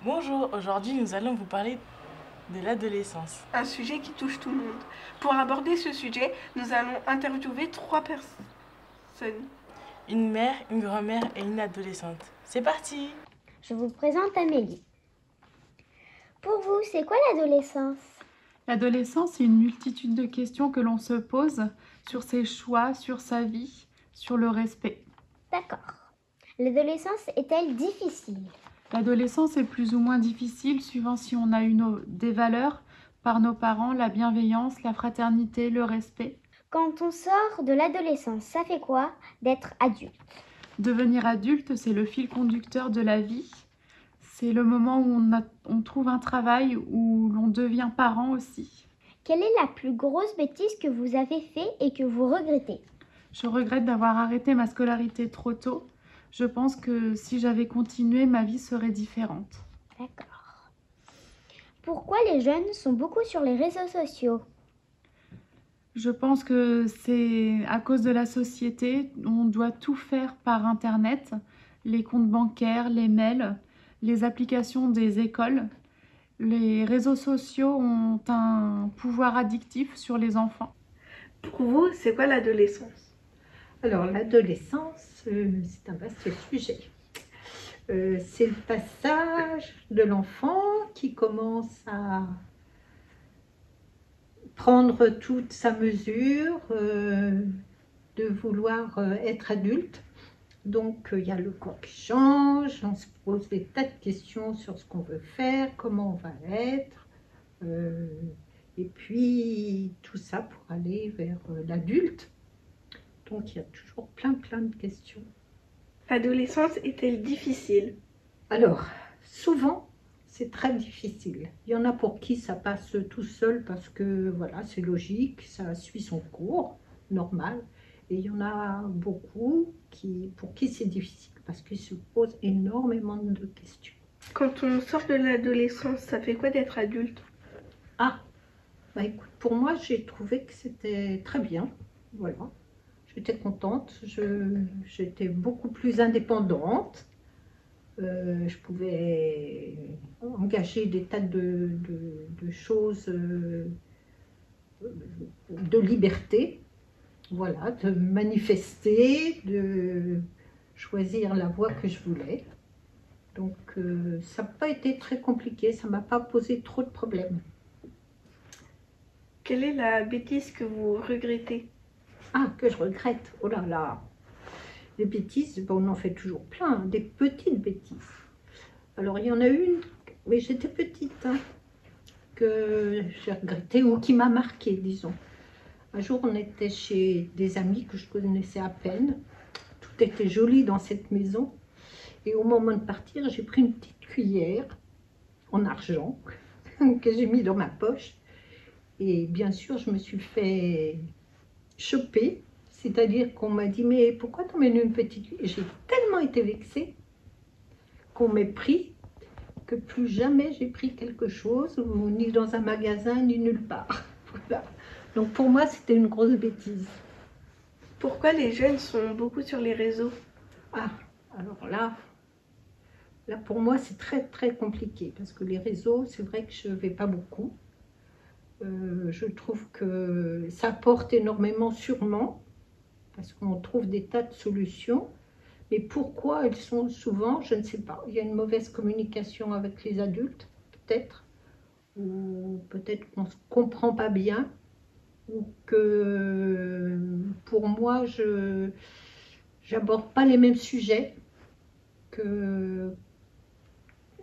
Bonjour, aujourd'hui nous allons vous parler de l'adolescence. Un sujet qui touche tout le monde. Pour aborder ce sujet, nous allons interviewer 3 personnes. Une mère, une grand-mère et une adolescente. C'est parti! Je vous présente Amélie. Pour vous, c'est quoi l'adolescence? L'adolescence, c'est une multitude de questions que l'on se pose sur ses choix, sur sa vie, sur le respect. D'accord. L'adolescence est-elle difficile? L'adolescence est plus ou moins difficile suivant si on a eu des valeurs par nos parents, la bienveillance, la fraternité, le respect. Quand on sort de l'adolescence, ça fait quoi d'être adulte? Devenir adulte, c'est le fil conducteur de la vie. C'est le moment où on trouve un travail, où l'on devient parent aussi. Quelle est la plus grosse bêtise que vous avez fait et que vous regrettez? Je regrette d'avoir arrêté ma scolarité trop tôt. Je pense que si j'avais continué, ma vie serait différente. D'accord. Pourquoi les jeunes sont beaucoup sur les réseaux sociaux? Je pense que c'est à cause de la société. On doit tout faire par Internet, les comptes bancaires, les mails, les applications des écoles. Les réseaux sociaux ont un pouvoir addictif sur les enfants. Pour vous, c'est quoi l'adolescence? Alors, l'adolescence, c'est un vaste sujet. C'est le passage de l'enfant qui commence à prendre toute sa mesure, de vouloir être adulte. Donc, il y a le corps qui change, on se pose des tas de questions sur ce qu'on veut faire, comment on va être. Et puis, tout ça pour aller vers l'adulte. Donc, il y a toujours plein de questions. L'adolescence est-elle difficile? Alors, souvent, c'est très difficile. Il y en a pour qui ça passe tout seul parce que, voilà, c'est logique, ça suit son cours, normal. Et il y en a beaucoup pour qui c'est difficile parce qu'ils se posent énormément de questions. Quand on sort de l'adolescence, ça fait quoi d'être adulte? Ah, bah écoute, pour moi, j'ai trouvé que c'était très bien, voilà. J'étais contente, j'étais beaucoup plus indépendante. Je pouvais engager des tas de choses de liberté, voilà, de manifester, de choisir la voie que je voulais. Donc ça n'a pas été très compliqué, ça ne m'a pas posé trop de problèmes. Quelle est la bêtise que vous regrettez? Ah, que je regrette, oh là là. Les bêtises, ben, on en fait toujours plein, des petites bêtises. Alors, il y en a une, mais j'étais petite, hein, que j'ai regretté ou qui m'a marquée, disons. Un jour, on était chez des amis que je connaissais à peine. Tout était joli dans cette maison. Et au moment de partir, j'ai pris une petite cuillère en argent que j'ai mis dans ma poche. Et bien sûr, je me suis fait choper. C'est-à-dire qu'on m'a dit, mais pourquoi t'emmènes une petite cuillère? J'ai tellement été vexée qu'on m'ait pris que plus jamais j'ai pris quelque chose, ni dans un magasin, ni nulle part. Voilà. Donc pour moi, c'était une grosse bêtise. Pourquoi les jeunes sont beaucoup sur les réseaux? Ah, alors là pour moi, c'est très compliqué parce que les réseaux, c'est vrai que je ne vais pas beaucoup. Je trouve que ça apporte énormément sûrement, parce qu'on trouve des tas de solutions. Mais pourquoi elles sont souvent, je ne sais pas. Il y a une mauvaise communication avec les adultes, peut-être. Ou peut-être qu'on ne se comprend pas bien. Ou que, pour moi, je n'aborde pas les mêmes sujets.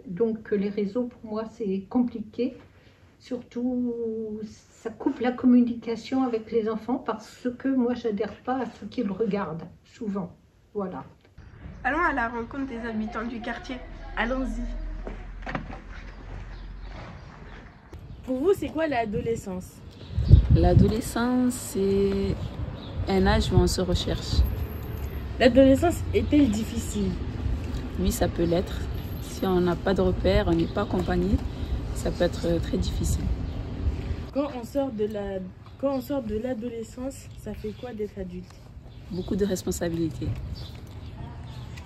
Donc, les réseaux, pour moi, c'est compliqué. Surtout, ça coupe la communication avec les enfants parce que moi, j'adhère pas à ce qu'ils regardent, souvent. Voilà. Allons à la rencontre des habitants du quartier. Allons-y. Pour vous, c'est quoi l'adolescence? L'adolescence, c'est un âge où on se recherche. L'adolescence est-elle difficile? Oui, ça peut l'être. Si on n'a pas de repères, on n'est pas accompagné, ça peut être très difficile. Quand on sort de l'adolescence, ça fait quoi d'être adulte? Beaucoup de responsabilités.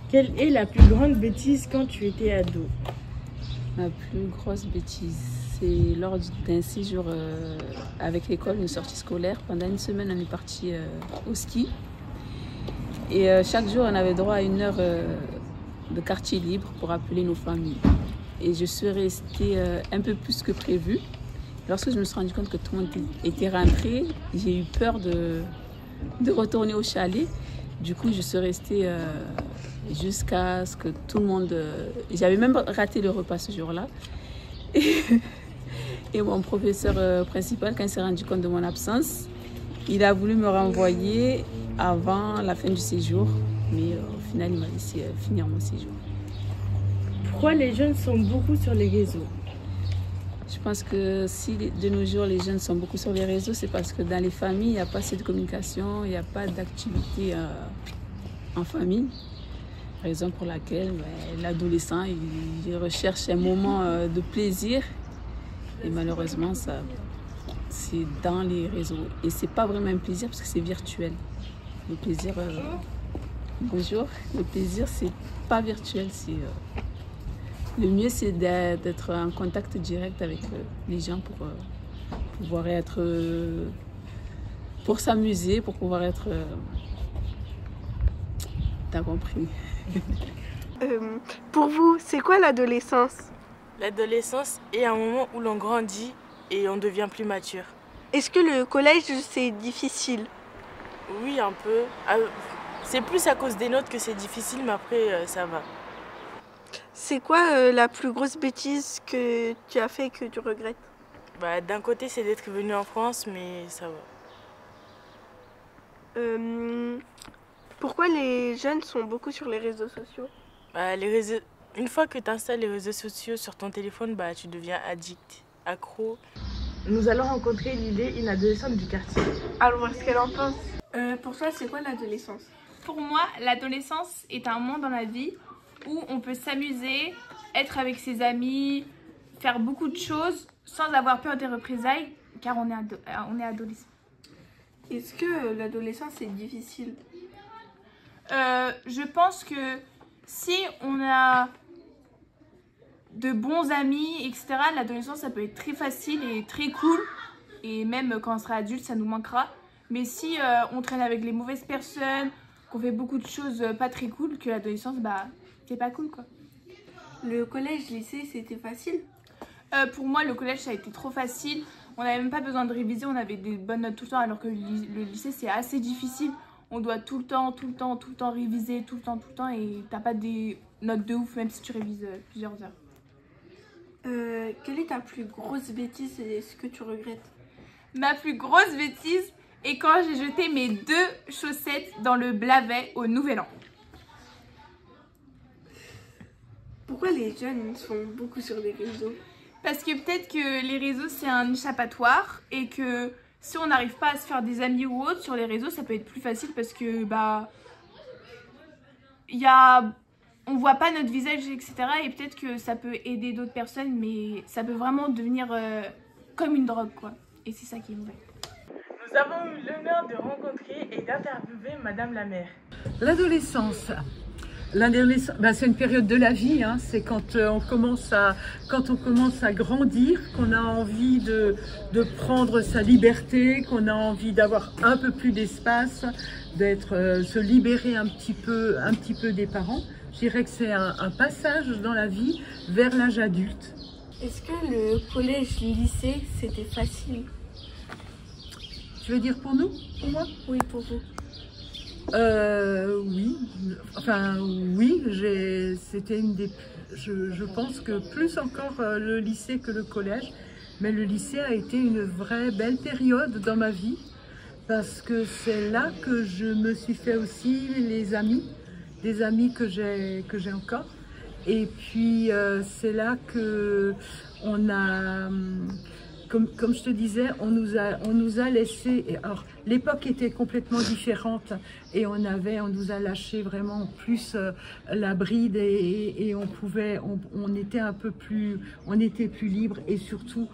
Quelle est la plus grande bêtise quand tu étais ado? Ma plus grosse bêtise, c'est lors d'un séjour avec l'école, une sortie scolaire. Pendant une semaine, on est parti au ski. Et chaque jour, on avait droit à 1 heure de quartier libre pour appeler nos familles. Et je suis restée un peu plus que prévu. Lorsque je me suis rendu compte que tout le monde était rentré, j'ai eu peur de retourner au chalet. Du coup, je suis restée jusqu'à ce que tout le monde... J'avais même raté le repas ce jour-là. Et mon professeur principal, quand il s'est rendu compte de mon absence, il a voulu me renvoyer avant la fin du séjour. Mais au final, il m'a laissé finir mon séjour. Pourquoi les jeunes sont beaucoup sur les réseaux? Je pense que si de nos jours les jeunes sont beaucoup sur les réseaux, c'est parce que dans les familles, il n'y a pas assez de communication, il n'y a pas d'activité en famille. Raison pour laquelle l'adolescent il recherche un moment de plaisir et malheureusement c'est dans les réseaux. Et c'est pas vraiment un plaisir parce que c'est virtuel. Le plaisir, bonjour, le plaisir c'est pas virtuel, le mieux, c'est d'être en contact direct avec les gens pour pouvoir être... pour s'amuser, pour pouvoir être... T'as compris. Pour vous, c'est quoi l'adolescence? L'adolescence est un moment où l'on grandit et on devient plus mature. Est-ce que le collège, c'est difficile? Oui, un peu. C'est plus à cause des notes que c'est difficile, mais après, ça va. C'est quoi la plus grosse bêtise que tu as fait que tu regrettes? D'un côté, c'est d'être venu en France, mais ça va. Pourquoi les jeunes sont beaucoup sur les réseaux sociaux? Une fois que tu installes les réseaux sociaux sur ton téléphone, tu deviens addict, accro. Nous allons rencontrer Lily, une adolescente du quartier. Alors, voir ce qu'elle en pense. Pour toi, c'est quoi l'adolescence? Pour moi, l'adolescence est un moment dans la vie où on peut s'amuser, être avec ses amis, faire beaucoup de choses sans avoir peur des représailles, car on est adolescent. Est-ce que l'adolescence est difficile? Je pense que si on a de bons amis, etc., l'adolescence, ça peut être très facile et très cool. Et même quand on sera adulte, ça nous manquera. Mais si on traîne avec les mauvaises personnes, qu'on fait beaucoup de choses pas très cool, que l'adolescence, c'est pas cool, quoi. Le collège, lycée, c'était facile? Pour moi, le collège, ça a été trop facile. On n'avait même pas besoin de réviser, on avait des bonnes notes tout le temps, alors que le lycée, c'est assez difficile. On doit tout le temps réviser, tout le temps, et t'as pas des notes de ouf, même si tu révises plusieurs heures. Quelle est ta plus grosse bêtise et ce que tu regrettes? Ma plus grosse bêtise est quand j'ai jeté mes 2 chaussettes dans le Blavet au Nouvel An. Pourquoi les jeunes sont beaucoup sur les réseaux? Parce que peut-être que les réseaux, c'est un échappatoire et que si on n'arrive pas à se faire des amis ou autre sur les réseaux, ça peut être plus facile parce que on voit pas notre visage, etc. Et peut-être que ça peut aider d'autres personnes, mais ça peut vraiment devenir comme une drogue, quoi. Et c'est ça qui est mauvais. Nous avons eu l'honneur de rencontrer et d'interviewer Madame la maire. L'adolescence. C'est une période de la vie, hein. C'est quand on commence à grandir, qu'on a envie de prendre sa liberté, qu'on a envie d'avoir un peu plus d'espace, se libérer un petit peu des parents. Je dirais que c'est un passage dans la vie vers l'âge adulte. Est-ce que le collège-lycée, c'était facile? Tu veux dire pour nous? Pour moi? Oui, pour vous. Oui, c'était je pense que plus encore le lycée que le collège, mais le lycée a été une vraie belle période dans ma vie parce que c'est là que je me suis fait aussi des amis que j'ai encore, et puis c'est là que on a... Comme je te disais, on nous a laissé. Alors, l'époque était complètement différente et on nous a lâché vraiment plus la bride et on était plus libre et surtout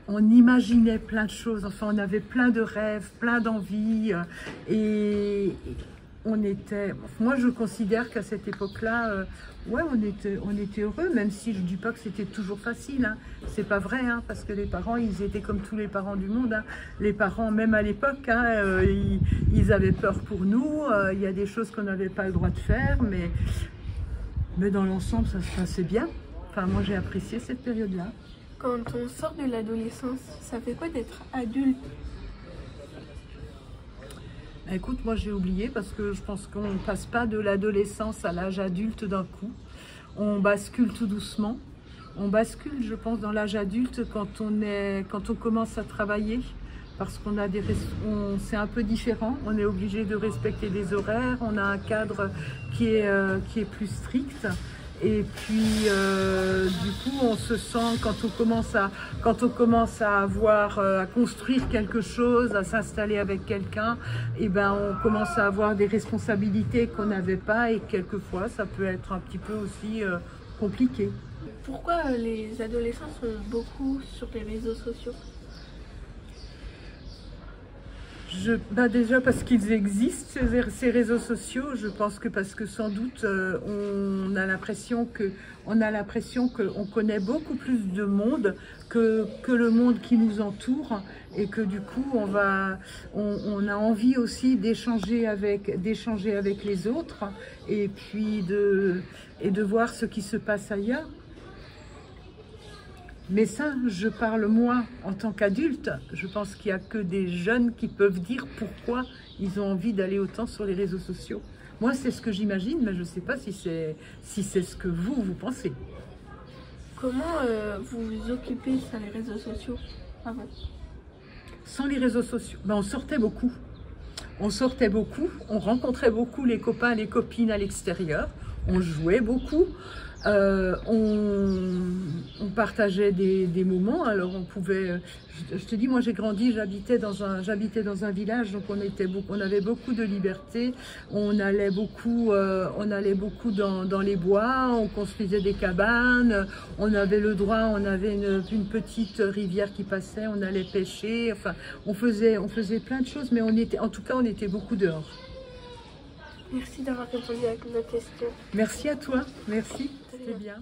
on imaginait plein de choses. Enfin, on avait plein de rêves, plein d'envies et moi je considère qu'à cette époque-là, ouais, on était heureux, même si je ne dis pas que c'était toujours facile, hein. C'est pas vrai, hein, parce que les parents, ils étaient comme tous les parents du monde, hein. Les parents, même à l'époque, hein, ils avaient peur pour nous, il y a des choses qu'on n'avait pas le droit de faire, mais dans l'ensemble, ça se passait bien. Enfin, moi j'ai apprécié cette période-là. Quand on sort de l'adolescence, ça fait quoi d'être adulte? Écoute, moi j'ai oublié parce que je pense qu'on ne passe pas de l'adolescence à l'âge adulte d'un coup. On bascule tout doucement. On bascule, je pense, dans l'âge adulte quand on commence à travailler, parce qu'on a c'est un peu différent. On est obligé de respecter des horaires. On a un cadre qui est plus strict. Et puis, du coup, on se sent, quand on commence à à construire quelque chose, à s'installer avec quelqu'un, et ben, on commence à avoir des responsabilités qu'on n'avait pas, et quelquefois, ça peut être un petit peu aussi compliqué. Pourquoi les adolescents sont beaucoup sur les réseaux sociaux? Déjà parce qu'ils existent, ces réseaux sociaux. Je pense que parce que sans doute on a l'impression qu'on connaît beaucoup plus de monde que le monde qui nous entoure, et que du coup on a envie aussi d'échanger avec les autres, et puis de voir ce qui se passe ailleurs. Mais ça, je parle moi en tant qu'adulte. Je pense qu'il n'y a que des jeunes qui peuvent dire pourquoi ils ont envie d'aller autant sur les réseaux sociaux. Moi, c'est ce que j'imagine, mais je ne sais pas si c'est ce que vous pensez. Comment vous vous occupez sur les réseaux sociaux avant? Sans les réseaux sociaux, on sortait beaucoup. On rencontrait beaucoup les copains, les copines à l'extérieur. On jouait beaucoup. On partageait des moments. Alors on pouvait, je te dis, moi j'ai grandi, j'habitais dans un village, donc on avait beaucoup de liberté. On allait beaucoup dans les bois, on construisait des cabanes, on avait le droit, on avait une petite rivière qui passait, on allait pêcher, enfin on faisait plein de choses, mais on était beaucoup dehors. Merci d'avoir répondu à nos questions. Merci à toi, merci, c'était bien.